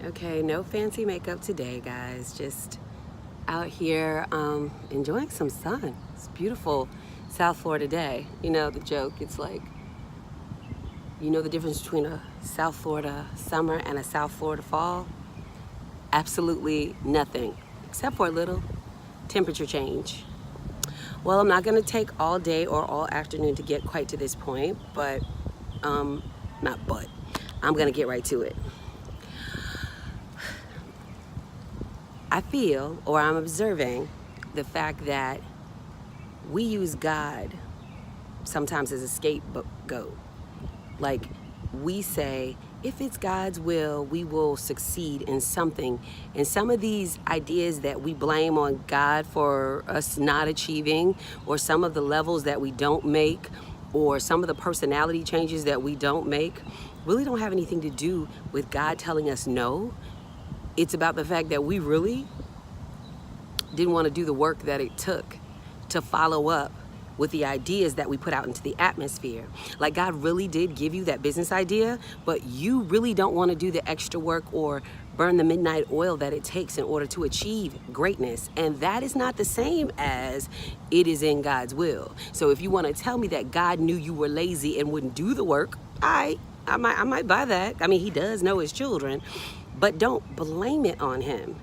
Okay, no fancy makeup today, guys. Just out here enjoying some sun. It's beautiful South Florida day. You know the joke, it's like, you know the difference between a South Florida summer and a South Florida fall? Absolutely nothing, except for a little temperature change. Well, I'm not gonna take all day or all afternoon to get quite to this point, but, I'm gonna get right to it. I feel, or I'm observing, the fact that we use God sometimes as a scapegoat. Like, we say, if it's God's will, we will succeed in something. And some of these ideas that we blame on God for us not achieving, or some of the levels that we don't make, or some of the personality changes that we don't make, really don't have anything to do with God telling us no. It's about the fact that we really didn't want to do the work that it took to follow up with the ideas that we put out into the atmosphere. Like, God really did give you that business idea, but you really don't want to do the extra work or burn the midnight oil that it takes in order to achieve greatness. And that is not the same as it is in God's will. So if you want to tell me that God knew you were lazy and wouldn't do the work, I might buy that. I mean, he does know his children, but don't blame it on him.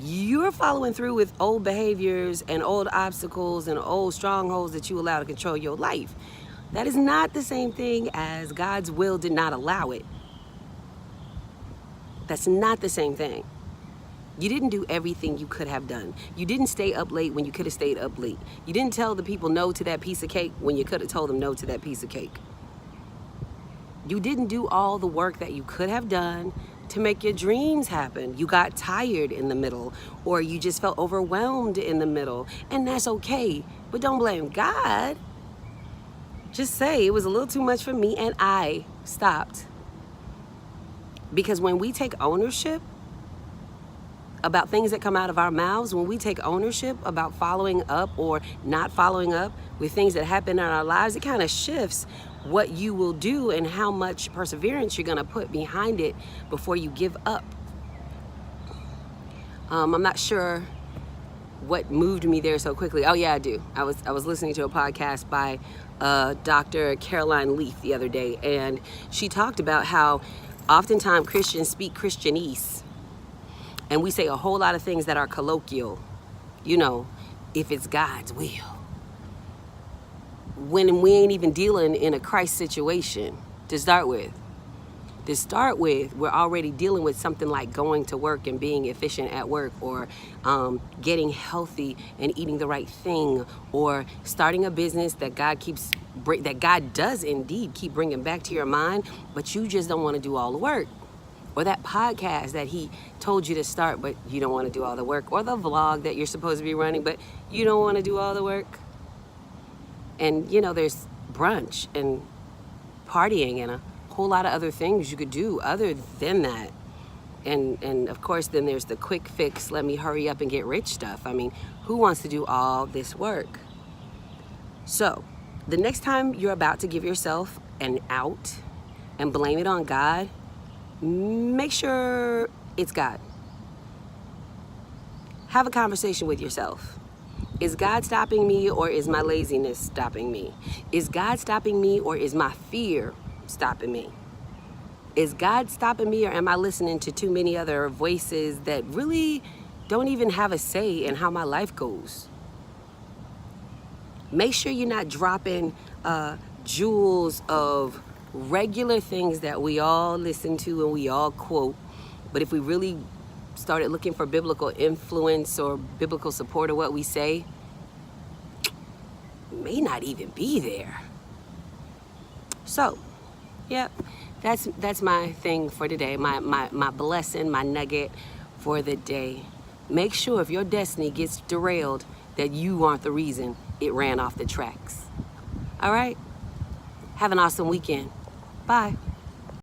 You're following through with old behaviors and old obstacles and old strongholds that you allow to control your life. That is not the same thing as God's will did not allow it. That's not the same thing. You didn't do everything you could have done. You didn't stay up late when you could have stayed up late. You didn't tell the people no to that piece of cake when you could have told them no to that piece of cake. You didn't do all the work that you could have done to make your dreams happen. You got tired in the middle, or you just felt overwhelmed in the middle, and that's okay. But don't blame God. Just say, it was a little too much for me and I stopped. Because when we take ownership about things that come out of our mouths, when we take ownership about following up or not following up with things that happen in our lives, it kind of shifts what you will do and how much perseverance you're going to put behind it before you give up. I'm not sure what moved me there so quickly. Oh yeah, I do. I was listening to a podcast by Dr. Caroline Leaf the other day, and she talked about how oftentimes Christians speak Christianese, and we say a whole lot of things that are colloquial. You know, if it's God's will. When we ain't even dealing in a Christ situation to start with. To start with, we're already dealing with something like going to work and being efficient at work, or getting healthy and eating the right thing, or starting a business that God does indeed keep bringing back to your mind, but you just don't want to do all the work. Or that podcast that he told you to start, but you don't want to do all the work. Or the vlog that you're supposed to be running, but you don't want to do all the work. And, you know, there's brunch and partying and a whole lot of other things you could do other than that. And of course, then there's the quick fix, let me hurry up and get rich stuff. I mean, who wants to do all this work? So, the next time you're about to give yourself an out and blame it on God, make sure it's God. Have a conversation with yourself. Is God stopping me, or is my laziness stopping me? Is God stopping me, or is my fear stopping me? Is God stopping me, or am I listening to too many other voices that really don't even have a say in how my life goes? Make sure you're not dropping jewels of regular things that we all listen to and we all quote. But if we really started looking for biblical influence or biblical support of what we say, it may not even be there. So, yeah, that's my thing for today, my blessing, my nugget for the day. Make sure if your destiny gets derailed that you aren't the reason it ran off the tracks. All right? Have an awesome weekend. Bye.